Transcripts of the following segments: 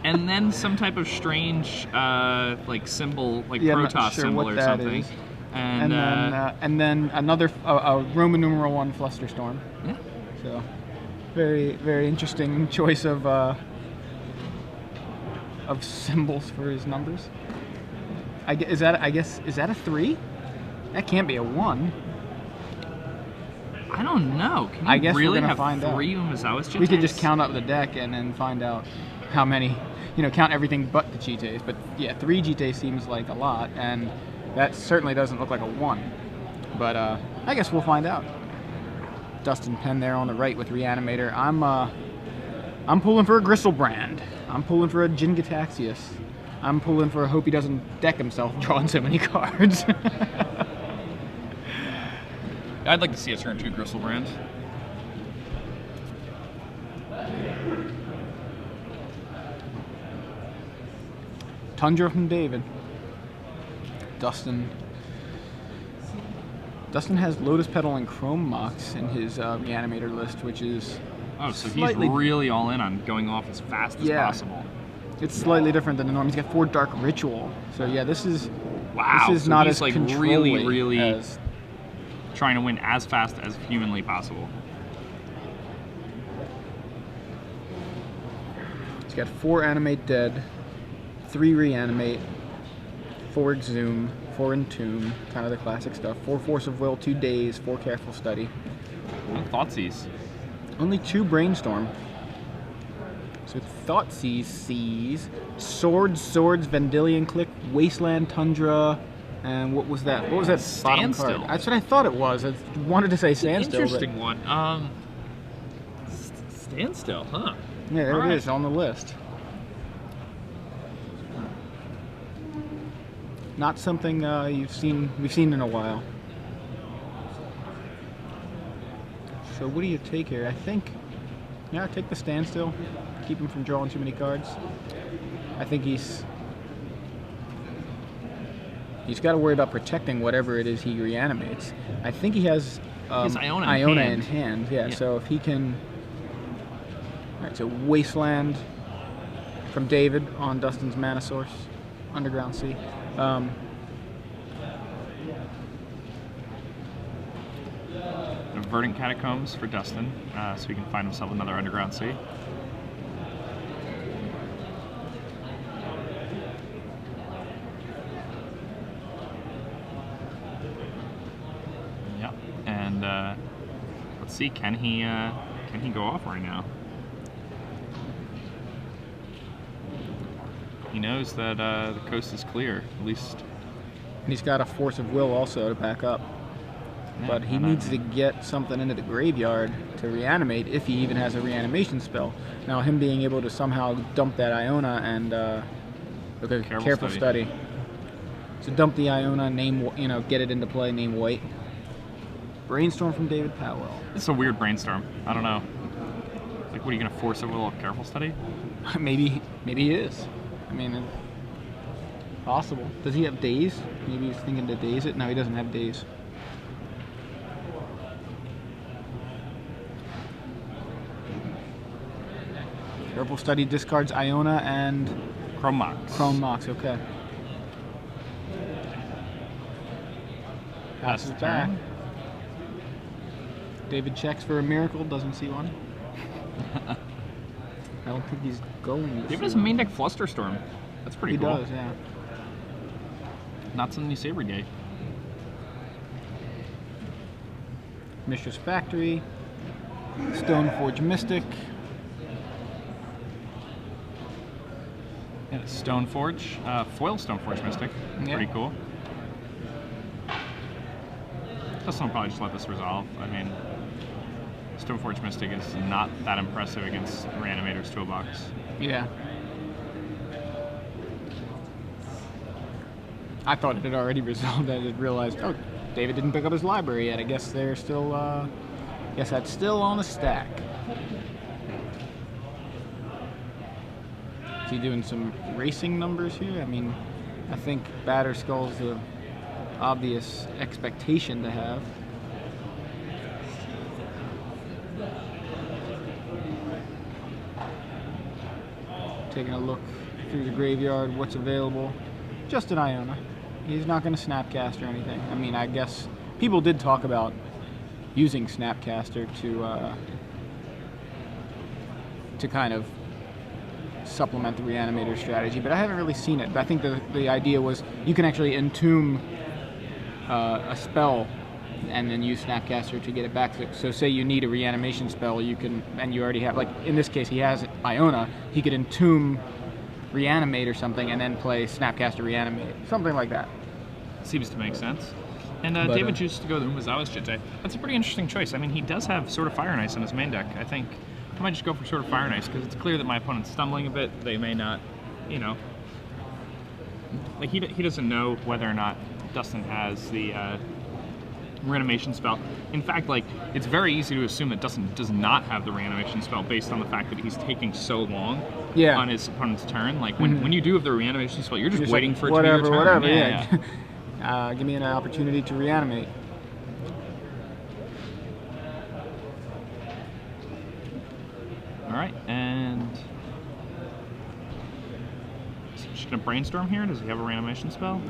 and then some type of strange like symbol, like Yeah, I'm Protoss not sure symbol what or that something. is. And then another Roman numeral 1 Flusterstorm. yeah. So very, very interesting choice of symbols for his numbers. Is that a 3? That can't be a 1. I don't know. Can you I guess we're really gonna have find out. 3 Umazawa's GTs? We could just count up the deck and then find out how many, count everything but the GTs. But yeah, 3 GTs seems like a lot, and that certainly doesn't look like a 1. But I guess we'll find out. Dustin Penn there on the right with Reanimator. I'm pulling for a Gristlebrand. I'm pulling for a Jin-Gitaxias. I'm pulling for a hope he doesn't deck himself drawing so many cards. I'd like to see a turn 2 Gristlebrand. Tundra from David. Dustin has Lotus Petal and Chrome Mox in his Reanimator list, which is so he's really all in on going off as fast as possible. It's slightly different than the norm. He's got 4 Dark Ritual. So yeah, this is so not he's as like controlling really as trying to win as fast as humanly possible. He's got 4 Animate Dead, 3 Reanimate, 4 Exhume, 4 Entomb, kind of the classic stuff. 4 Force of Will, 2 Daze, 4 Careful Study. Thoughtseize. Only 2 Brainstorm. So Thoughtseize, Swords, Vendilion Click, Wasteland, Tundra, and what was that? What was that bottom Standstill. card? That's what I thought it was. I wanted to say Standstill. Interesting one. Standstill, huh? Yeah, there it is on the list. Not something we've seen in a while. So what do you take here? I think, take the Standstill. Keep him from drawing too many cards. I think he's got to worry about protecting whatever it is he reanimates. I think he has Iona in hand. Yeah, so if he can... Alright, so Wasteland from David on Dustin's Mana Source, Underground Sea. Verdant Catacombs for Dustin, so he can find himself another Underground Sea. Yep, and let's see, can he go off right now? He knows that the coast is clear, at least. And he's got a Force of Will also to back up. Yeah, but he needs to get something into the graveyard to reanimate, if he even has a reanimation spell. Now, him being able to somehow dump that Iona and careful study. So dump the Iona, get it into play, name White. Brainstorm from David Patwell. It's a weird brainstorm. I don't know. Like, what are you gonna force a will of careful study? Maybe he is. I mean, it's possible. Does he have days? Maybe he's thinking to daze it. No, he doesn't have days. Careful study discards Iona and Chrome Mox. Chrome Mox, okay. Passes back. David checks for a miracle, doesn't see one. I don't think he's going to. David has a main deck Flusterstorm. That's pretty cool. He does, yeah. Not something you see every day. Mistress Factory, Stoneforge Mystic. Yeah, Stoneforge, foil Stoneforge Mystic. Pretty cool. Dustin will probably just let this resolve. I mean, Stoneforge Mystic is not that impressive against Reanimator's toolbox. Yeah. I thought it had already resolved. I had realized, oh, David didn't pick up his library yet. I guess they're still, guess that's still on the stack. Is he doing some racing numbers here? I mean, I think Batterskull's the obvious expectation to have. taking a look through the graveyard, what's available. Just an Iona. He's not going to Snapcast or anything. I mean, I guess people did talk about using Snapcaster to kind of supplement the Reanimator strategy, but I haven't really seen it. But I think the idea was you can actually entomb a spell and then use Snapcaster to get it back. So say you need a reanimation spell, you can, and you already have, like in this case he has Iona, he could entomb Reanimate or something and then play Snapcaster Reanimate, something like that. Seems to make sense. And David chooses to go the Umezawa's Jitte. That's a pretty interesting choice. I mean, he does have Sword of Fire and Ice in his main deck. I think I might just go for Sword of Fire and Ice because it's clear that my opponent's stumbling a bit. They may not, you know, like he doesn't know whether or not Dustin has the reanimation spell. In fact, like, it's very easy to assume that Dustin does not have the reanimation spell based on the fact that he's taking so long on his opponent's turn. Like, when you do have the reanimation spell, you're just waiting for it to be your turn. Whatever, yeah. Give me an opportunity to reanimate. All right, and is he just gonna brainstorm here? Does he have a reanimation spell?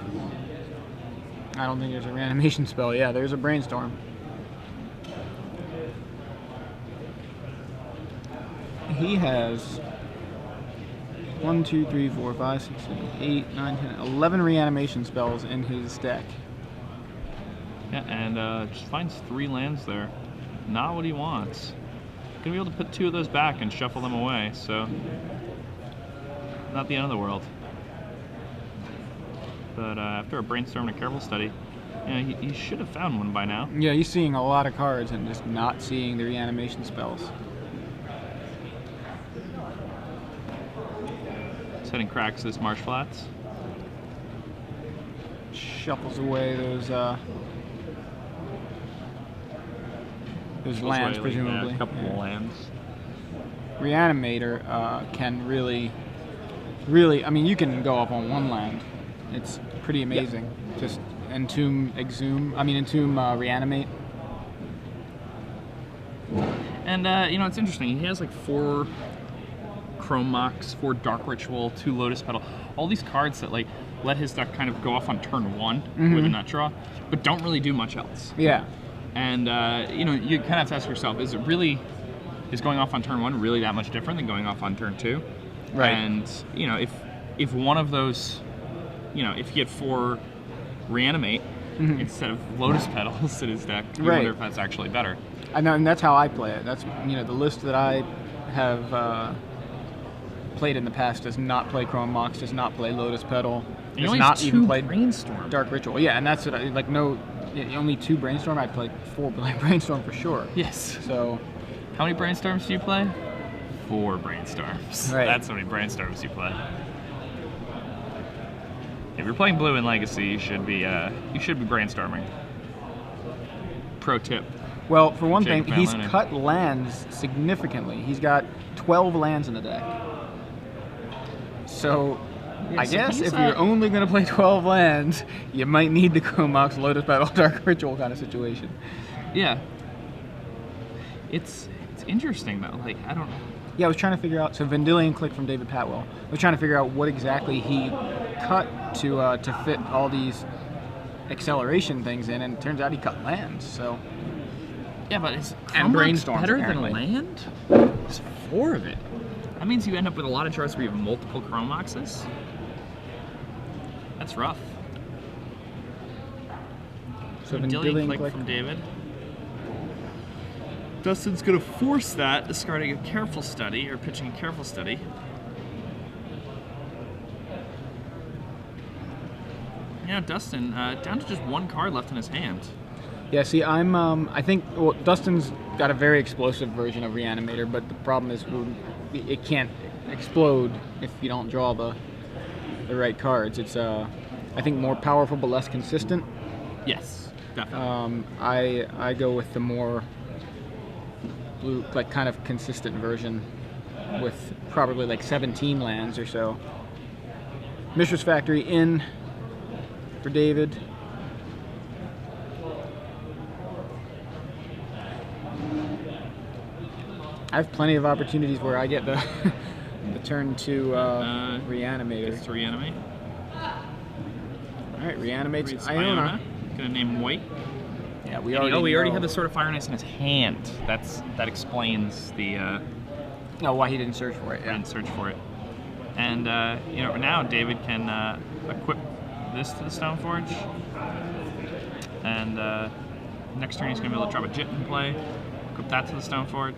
I don't think there's a reanimation spell. Yeah, there's a brainstorm. He has 1, 2, 3, 4, 5, 6, 7, 8, 9, 10, 11 reanimation spells in his deck. Yeah, and just finds 3 lands there. Not what he wants. Gonna be able to put 2 of those back and shuffle them away, so not the end of the world. But after a brainstorm and a careful study, you know, he should have found one by now. Yeah, he's seeing a lot of cards and just not seeing the reanimation spells. Setting cracks this Marsh Flats. Shuffles away those lands, presumably. Yeah, a couple of lands. Reanimator can really, I mean, you can go up on 1 land. It's pretty amazing. Yeah. Just entomb, reanimate. And, you know, it's interesting. He has like 4 Chrome Mox, 4 Dark Ritual, 2 Lotus Petal. All these cards that, like, let his deck kind of go off on turn 1 with a nut draw, but don't really do much else. Yeah. And, you know, you kind of have to ask yourself, is going off on turn 1 really that much different than going off on turn 2? Right. And, you know, if one of those, you know, if he had 4 Reanimate instead of Lotus Petals in his deck, I wonder if that's actually better. I know, and that's how I play it. That's, you know, the list that I have played in the past does not play Chrome Mox, does not play Lotus Petal, does not even play Brainstorm. Dark Ritual. Yeah, and that's what only 2 Brainstorm. I'd play 4 Brainstorm for sure. Yes. So, how many Brainstorms do you play? 4 Brainstorms. Right. That's how many Brainstorms you play. If you're playing blue in Legacy, you should be brainstorming. Pro tip. Well, for one thing, he's cut lands significantly. He's got 12 lands in the deck. So, yeah, I guess if you're only going to play 12 lands, you might need the Chrome Mox, Lotus Petal, Dark Ritual kind of situation. Yeah. It's interesting though. Like, I don't know. Yeah, I was trying to figure out. So Vendilion Click from David Patwell. I was trying to figure out what exactly he cut to fit all these acceleration things in, and it turns out he cut lands. So. Yeah, but is Brainstorm better apparently. than land? There's 4 of it. That means you end up with a lot of charts where you have multiple Chrome Moxes. That's rough. So Vendilion Click from David. Dustin's going to force that, discarding a careful study, or pitching a careful study. Yeah, Dustin, down to just 1 card left in his hand. Yeah, see, I think, well, Dustin's got a very explosive version of Reanimator, but the problem is it can't explode if you don't draw the right cards. It's, I think, more powerful but less consistent. Yes, definitely. I go with the more blue, like, kind of consistent version with probably like 17 lands or so. Mishra's Factory in for David. I have plenty of opportunities where I get the The turn to Reanimator. Gets to reanimate. All right, reanimates Reads Iona. Gonna name White. Yeah, we And already. we already had the Sword of Fire and Ice in his hand. That explains the. Oh, why he didn't search for it? Yeah. Didn't search for it. And now David can equip this to the Stoneforge, and next turn he's gonna be able to drop a Jit in play, equip that to the Stoneforge,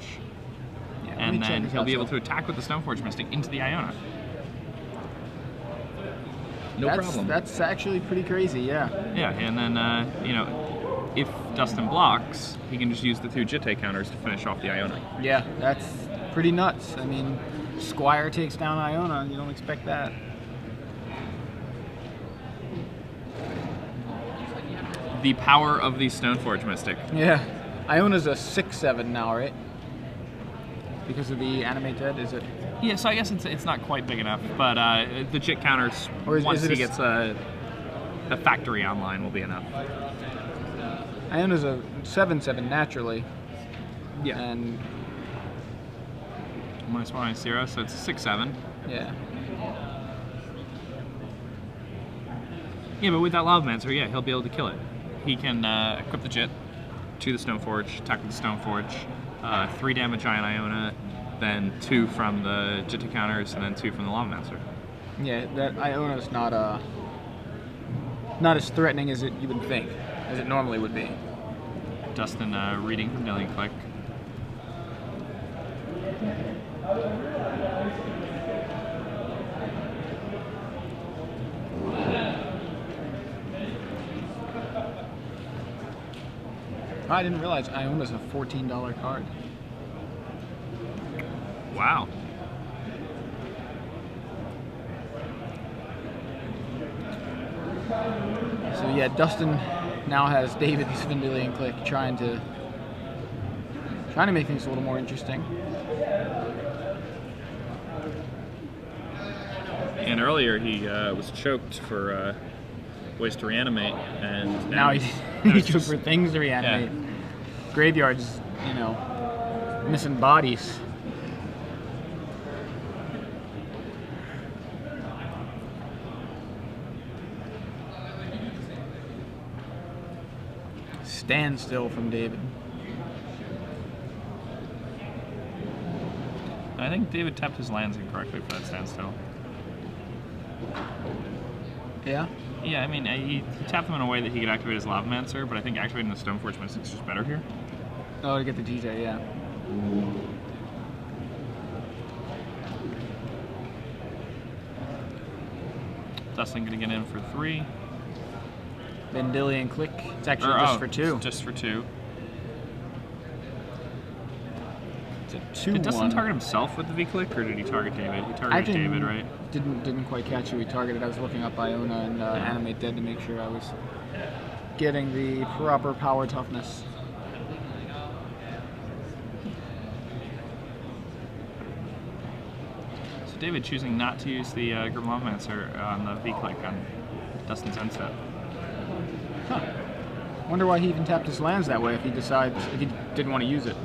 Yeah, and then he'll be able to attack with the Stoneforge Mystic into the Iona. No problem. That's actually pretty crazy, yeah. Yeah, and then if Dustin blocks, he can just use the 2 Jitte counters to finish off the Iona. Yeah, that's pretty nuts. I mean, Squire takes down Iona, you don't expect that. The power of the Stoneforge Mystic. Yeah. Iona's a 6/7 now, right? Because of the Animate Dead, is it? Yeah, so I guess it's not quite big enough, but the Jit counters, Or once is it he gets the factory online, will be enough. Iona's a 7/7 naturally. Yeah. And -1/-0, so it's a 6/7. yeah. Yeah, but with that Lavamancer, yeah, he'll be able to kill it. He can equip the Jit to the Stoneforge, attack with the Stoneforge, 3 damage Giant Iona, then 2 from the Jitte counters, and then 2 from the Lavamancer. Yeah, that Iona's not as threatening as you would think, as it normally would be. Dustin reading from Million Click. I didn't realize Iona's a $14 card. Wow. So yeah, Dustin now has David's Vendilion Click trying to make things a little more interesting. And earlier he was choked for ways to reanimate, and Now he he's took for things to reanimate. Yeah. Graveyard's, missing bodies. Standstill from David. I think David tapped his lands incorrectly for that standstill. Yeah? Yeah, I mean, he tapped them in a way that he could activate his Lavamancer, but I think activating the Stoneforge Mystic is just better here. Oh, to get the DJ, yeah. Dustin gonna get in for 3. Vendilion Click. It's actually just for 2. Just for 2. It's a 2-1. Did Dustin target himself with the V-Click, or did he target David? He targeted David, right? Didn't quite catch who he targeted. I was looking up Iona and Animate Dead to make sure I was getting the proper power toughness. So David choosing not to use the Grim Lavamancer on the V-Click on Dustin's end step. Huh. Wonder why he even tapped his lands that way if he didn't want to use it,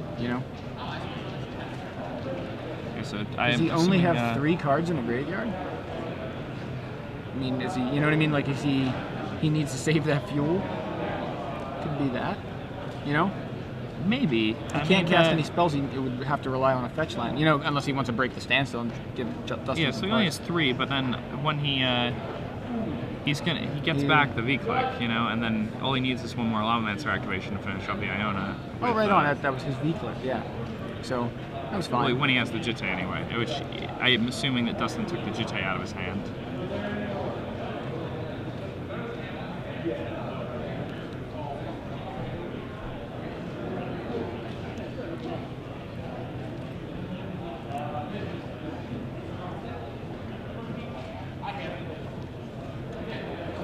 Okay, so Does he only have 3 cards in the graveyard? I mean, is he, you know what I mean? Like, is he needs to save that fuel? Could be that, Maybe. He can't cast any spells. It would have to rely on a fetch line, unless he wants to break the standstill and give Dustin. Yeah, so he only has 3, but then when he gets back the V-Click, and then all he needs is 1 more Lavamancer activation to finish up the Iona. Oh, right on. That was his V-Click, yeah. So that was fine. Well, when he has the Jitte anyway, which I am assuming that Dustin took the Jitte out of his hand.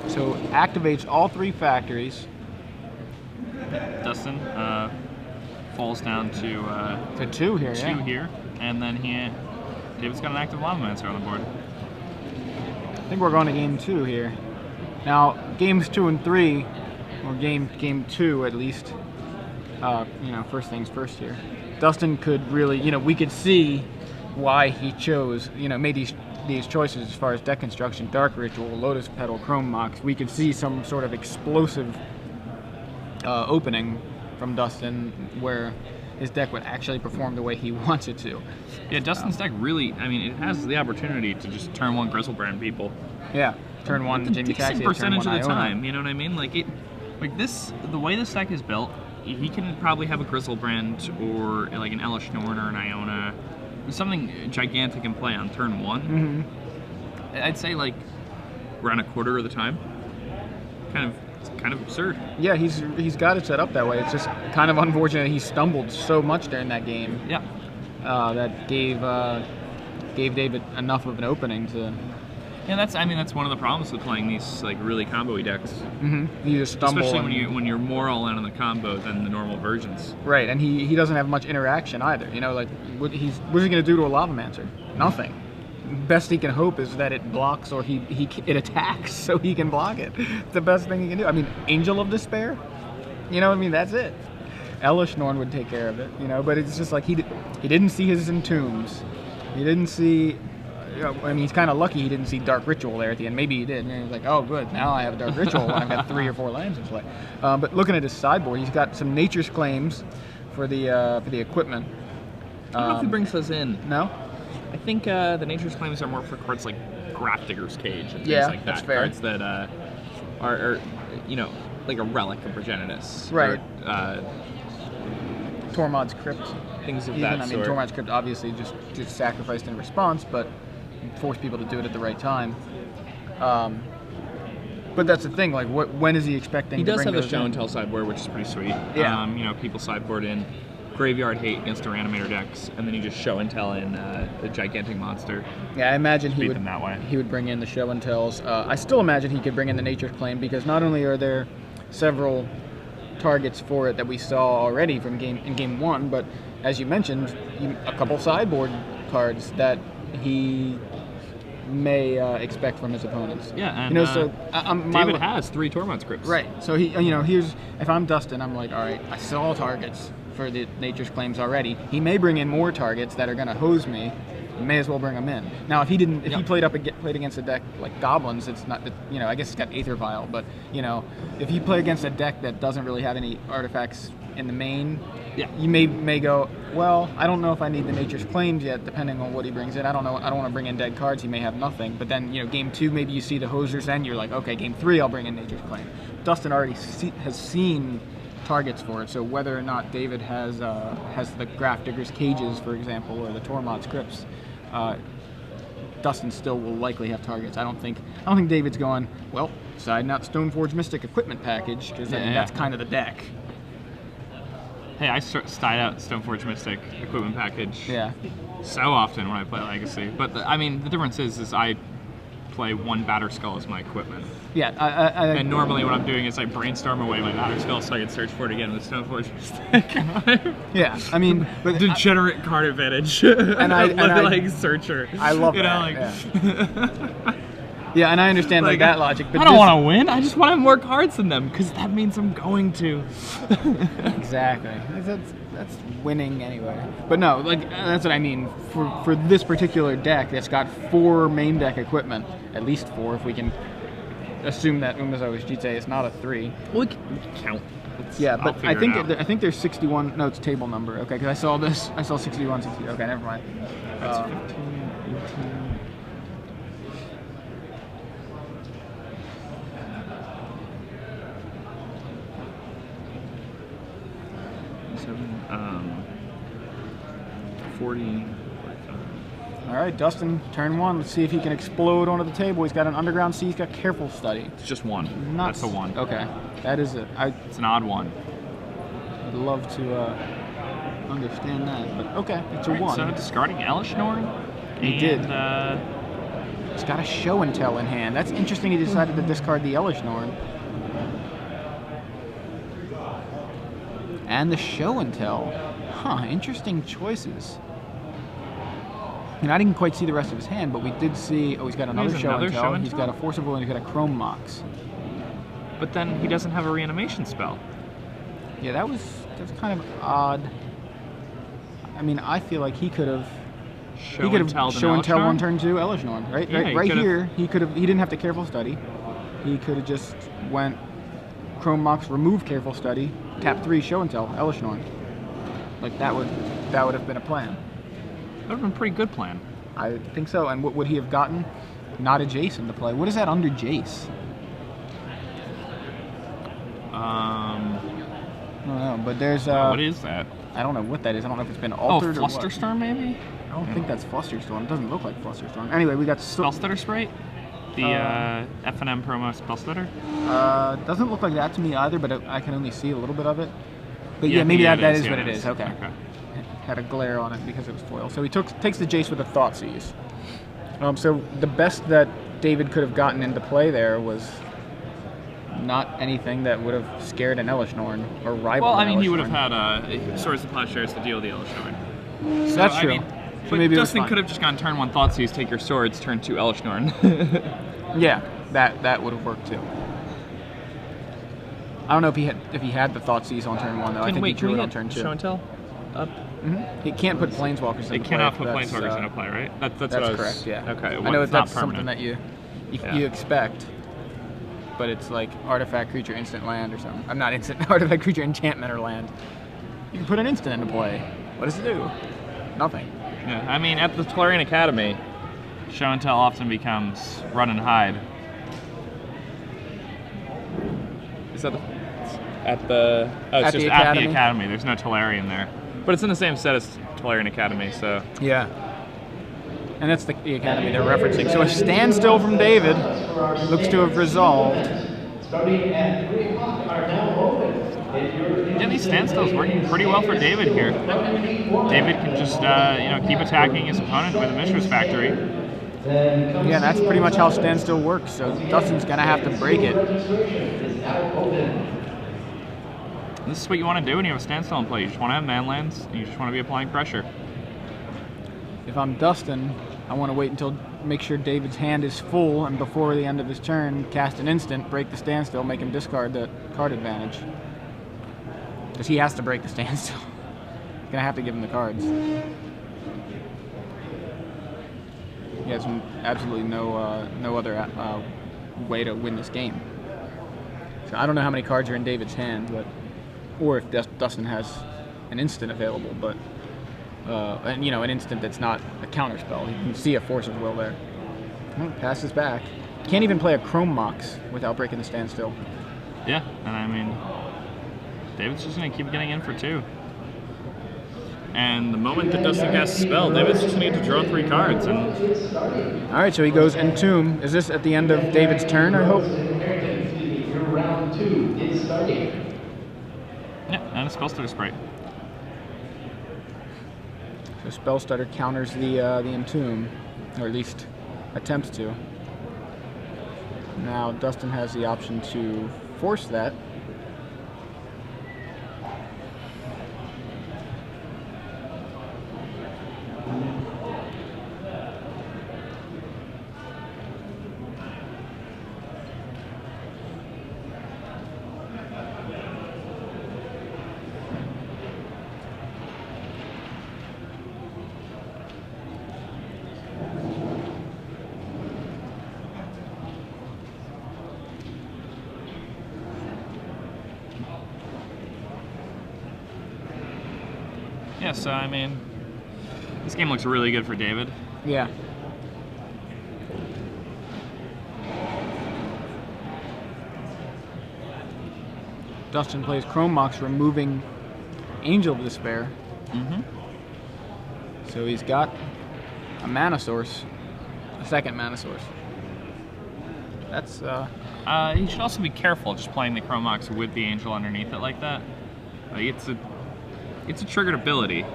So activates all 3 factories. Dustin falls down to 2 here, 2 yeah. here, and then David's got an active Lavamancer on the board. I think we're going to game 2 here. Now, games 2 and 3, or game 2 at least. First things first here. Dustin could really, we could see why he chose, made these choices as far as deck construction, Dark Ritual, Lotus Petal, Chrome Mox. We could see some sort of explosive opening from Dustin where his deck would actually perform the way he wants it to. Yeah, Dustin's deck really, I mean, it has the opportunity to just turn one Griselbrand people. Yeah, turn one Jimmy Taxi, decent percentage turn one of the Iona. time, you know what I mean? Like the way this deck is built, he can probably have a Griselbrand or like an Elish Norn or an Iona, something gigantic in play on turn one. I'd say like around a quarter of the time. It's kind of absurd. Yeah, he's got it set up that way. It's just kind of unfortunate he stumbled so much during that game. Yeah. That gave David enough of an opening to. Yeah, that's one of the problems with playing these like really combo-y decks. You just stumble. Especially when you're more all in on the combo than the normal versions. Right, and he doesn't have much interaction either. Like what's he going to do to a Lavamancer? Nothing. Best he can hope is that it blocks or it attacks so he can block it. It's the best thing he can do. I mean, Angel of Despair. That's it. Elish Norn would take care of it. But it's just like he didn't see his Entombs. He didn't see. He's kind of lucky he didn't see Dark Ritual there at the end. Maybe he did. And he was like, oh, good. Now I have a Dark Ritual when I've got 3 or 4 lands in play. But looking at his sideboard, he's got some Nature's Claims for the equipment. I don't know if he brings those in. No? I think the Nature's Claims are more for cards like Grafdigger's Cage and things like that. That's fair. Cards that are like a Relic of Progenitus. Right. Or, Tormod's Crypt. Things of that sort. Tormod's Crypt obviously just sacrificed in response, but forced people to do it at the right time. But that's the thing, like, when is he expecting he to does bring have a those show in? and tell sideboard, which is pretty sweet. Yeah. People sideboard in Graveyard Hate against the Reanimator decks, and then you just show and tell in the Gigantic Monster. Yeah, I imagine beat them that way. He would bring in the show and tells. I still imagine he could bring in the Nature's Claim, because not only are there several targets for it that we saw already from game 1, but as you mentioned, a couple sideboard cards that he may expect from his opponents. Yeah, and David has 3 Tormod's Crypts. Right. So here's if I'm Dustin, I'm like, all right, I saw targets for the Nature's Claims already. He may bring in more targets that are going to hose me. You may as well bring them in. Now, if he played against a deck like Goblins, it's not. I guess it's got Aether Vial, but if he play against a deck that doesn't really have any artifacts in the main, you may go, well, I don't know if I need the Nature's Claims yet, depending on what he brings in. I don't know. I don't want to bring in dead cards. He may have nothing. But then, game 2, maybe you see the hosers. Then you're like, okay, game 3, I'll bring in Nature's Claim. Dustin already has seen targets for it. So whether or not David has the Grafdigger's Cages, for example, or the Tormod's Crypts, Dustin still will likely have targets. I don't think David's going, well, siding out Stoneforge Mystic equipment package, because that's kind of the deck. Hey, I style out Stoneforge Mystic equipment package so often when I play Legacy. But the difference is I play 1 Batterskull as my equipment. Yeah, and normally what I'm doing is I brainstorm away my Batterskull so I can search for it again with Stoneforge Mystic. Yeah, but degenerate card advantage. And searcher. I love that. Yeah, and I understand that logic. But I don't want to win. I just want to have more cards than them because that means I'm going to. Exactly. That's winning anyway. But no, that's what I mean. For this particular deck that's got 4 main deck equipment, at least 4 if we can assume that Umezawa's Jite is not a 3. Well, we can count. But I think there's 61. No, it's table number. Okay, because I saw 61, 60. Okay, never mind. That's 15, 18. Um, 40, 45. All right, Dustin, turn 1. Let's see if he can explode onto the table. He's got an Underground Sea. He's got Careful Study. It's just 1. That's a 1. Okay, that is it. It's an odd 1. I'd love to understand that, but okay, it's a 1. So discarding Elish Norn. He did. He's got a Show and Tell in hand. That's interesting. He decided to discard the Elish Norn. And the Show and Tell. Huh, interesting choices. And I didn't quite see the rest of his hand, but we did see, he's got another Show and Tell. He's got a Forcible and he's got a Chrome Mox. But then he doesn't have a reanimation spell. Yeah, that's kind of odd. I feel like he could have He could have show and tell on turn 2 Elish Norn, right? Yeah, right here, he didn't have to careful study. He could have just went Chrome Mox, remove careful study, tap 3 show and tell Elish Norn. Like that would have been a plan. That would have been a pretty good plan. I think so. And what would he have gotten? Not a Jace into play. What is that under Jace? I don't know, but there's what is that? I don't know what that is. I don't know if it's been altered or what. Flusterstorm maybe? I don't think that's Flusterstorm. It doesn't look like Flusterstorm. Anyway, we got Spellstutter Sprite? The F&M promo Spellstutter? Doesn't look like that to me either, but I can only see a little bit of it. But yeah, maybe that is what it is. Okay. Had a glare on it because it was foil. So he takes the Jace with a Thoughtseize. So the best that David could have gotten into play there was not anything that would have scared an Elish Norn or rival. Well, I mean, he would have had Swords of Plowshares to deal with the Elish Norn. So that's true. But maybe Dustin could have just gone turn 1 Thoughtseize, take your swords, turn 2 Elish Norn. Yeah, that would have worked too. I don't know if he had the Thoughtseize on turn 1 though. I think he drew it on turn 2. Show and tell up. He can't put Planeswalkers into play. It cannot put Planeswalkers into play, right? That's correct. Yeah. Okay. I know that's something that you expect, but it's like artifact, creature, instant, land, or something. I'm not instant. Artifact, creature, enchantment, or land. You can put an instant into play. What does it do? Nothing. Yeah. I mean, at the Tolarian Academy, show and tell often becomes run and hide. Is that at the? Oh, it's just at the Academy. There's no Tolarian there. But it's in the same set as Tolarian Academy, so... Yeah. And that's the Academy they're referencing. So a standstill from David looks to have resolved. Yeah, these standstills working pretty well for David here. David can just, keep attacking his opponent with a Mishra's Factory. Yeah, that's pretty much how standstill works, so Dustin's going to have to break it. This is what you want to do when you have a standstill in play. You just want to have manlands, and you just want to be applying pressure. If I'm Dustin, I want to wait until make sure David's hand is full, and before the end of his turn, cast an instant, break the standstill, make him discard the card advantage. Because he has to break the standstill. He's gonna have to give him the cards. He has absolutely no other way to win this game. So I don't know how many cards are in David's hand, or if Dustin has an instant available, but an instant that's not a counterspell. You can see a Force of Will there. Passes back. Can't even play a Chrome Mox without breaking the standstill. Yeah, and I mean, David's just going to keep getting in for 2. And the moment that Dustin casts a spell, David's just going to need to draw 3 cards. And all right, so he goes Entomb. Is this at the end of David's turn, I hope? Round 2 is starting. Yeah, and a Spellstutter Sprite. So Spellstutter counters the Entomb, or at least attempts to. Now Dustin has the option to force that. Yeah, so I mean, this game looks really good for David. Yeah. Dustin plays Chrome Mox, removing Angel of Despair. So he's got a mana source, a second mana source. That's he should also be careful just playing the Chrome Mox with the Angel underneath it like that. Like it's a triggered ability.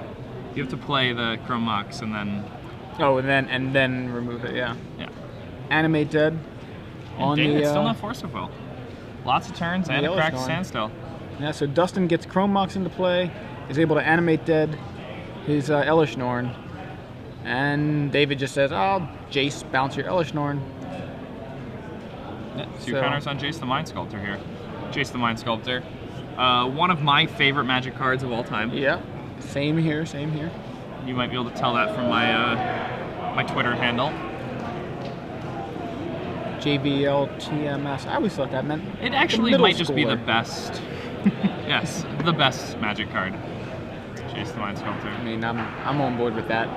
You have to play the Chrome Mox and then... Oh, and then remove it, yeah. Yeah. Animate Dead. And David's still not Force of Will. Lots of turns and a cracked standstill. Yeah, so Dustin gets Chrome Mox into play, is able to Animate Dead his Elish Norn, and David just says, "Oh, Jace, bounce your Elish Norn." Yeah, so counters on Jace the Mind Sculptor here. Jace the Mind Sculptor. One of my favorite Magic cards of all time. Yeah, same here, same here. You might be able to tell that from my my Twitter handle. JVLTMS. I always thought that meant It actually middle might just be the schooler. best. Yes, the best Magic card. Jace the Mind Sculptor. I mean, I'm on board with that.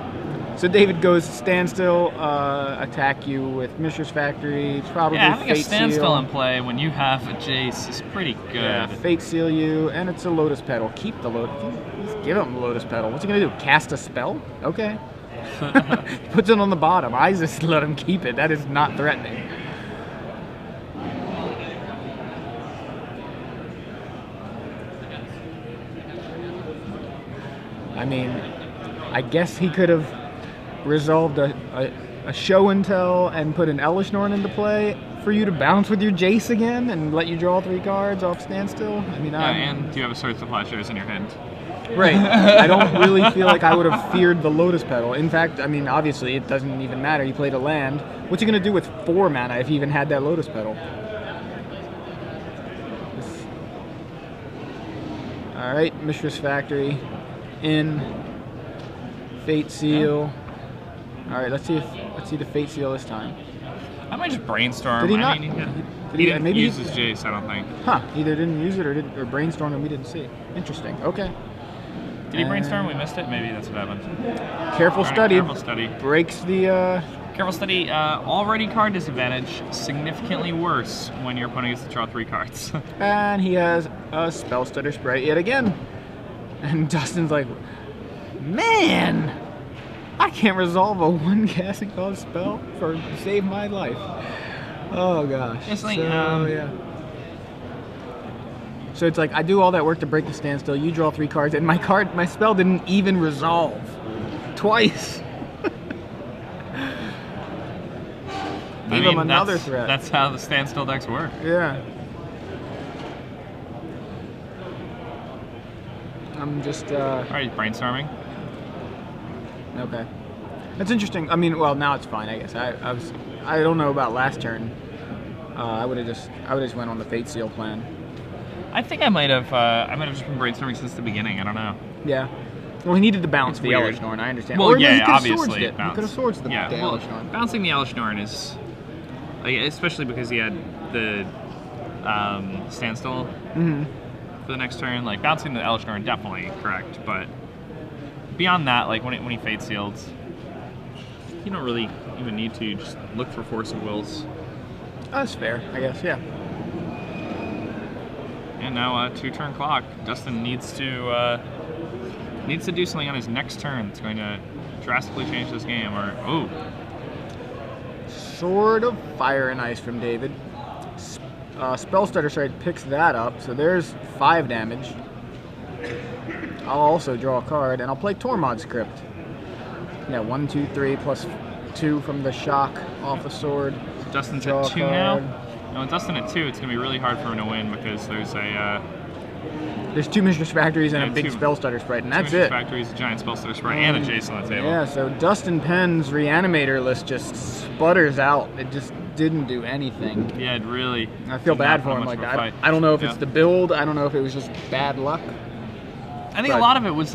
So David goes standstill, attack you with Mishra's Factory, probably Yeah, having a Fate standstill Seal. in play when you have a Jace is pretty good. Yeah, Fate Seal you, and it's a Lotus Petal. Keep the Lotus. Just give him the Lotus Petal. What's he gonna do? Cast a spell? Okay. Puts it on the bottom. I just let him keep it. That is not threatening. I mean, I guess he could have resolved a show and tell and put an Elishnorn into play for you to bounce with your Jace again and let you draw 3 cards off standstill. I mean, And do you have a Swords to Plowshares in your hand? right. I don't really feel like I would have feared the Lotus Petal. In fact, I mean, obviously, it doesn't even matter. He played a land. What's he going to do with 4 mana if he even had that Lotus Petal? All right, Mishra's Factory. In. Fate Seal. All right, let's see the Fate Seal this time. I might just brainstorm. Did he not? I mean, Did he didn't maybe use his Jace, I don't think. Huh? Either didn't use it or brainstormed and we didn't see. Interesting. Okay. Did he brainstorm? We missed it. Maybe that's what happened. Careful Alright, study. Careful study. Breaks the. Careful study. Already card disadvantage. Significantly worse when your opponent gets to draw 3 cards. And he has a Spell Stutter Sprite yet again. And Dustin's like, man, I can't resolve a 1 casting cost spell to save my life. Oh gosh. It's like, yeah. So it's like I do all that work to break the standstill. You draw 3 cards, and my spell didn't even resolve twice. Give him another threat. That's how the standstill decks work. Yeah. I'm just. Alright, brainstorming. Okay. That's interesting. I mean, well, now it's fine, I guess. I don't know about last turn. I would have just went on the Fate Seal plan. I think I might have just been brainstorming since the beginning. I don't know. Yeah. Well, he needed to bounce It's the weird. Elishnorn, I understand. Well, Or no, yeah, he could've obviously swordsed it. bounce. He could have swords the well, Elishnorn. bouncing the Elishnorn is, like, especially because he had the standstill for the next turn. Like, bouncing the Elishnorn definitely correct, but beyond that, like when he Fate Sealed, you don't really even need to just look for Force of Wills. That's fair, I guess. Yeah. And now 2-turn clock. Dustin needs to do something on his next turn that's going to drastically change this game. Or Sword of Fire and Ice from David. Spell Stutter Strike picks that up, so there's 5 damage. I'll also draw a card, and I'll play Tormod's Crypt. Yeah, 1, 2, 3, plus 2 from the shock off the sword. Dustin's Draw at 2 a now. card. No, with Dustin at 2, it's going to be really hard for him to win because there's There's 2 Mistress Factories and Yeah, a big 2 Spell Stutter Sprite, and that's Mishra's it. Factories, a giant Spell Stutter Sprite, and a Jace on the table. Yeah, so Dustin Penn's Reanimator list just sputters out. It just didn't do anything. Yeah, it really. I feel did not bad put for him. much Like of a fight. I don't know if Yeah. it's the build. I don't know if it was just bad luck. I think but- a lot of it was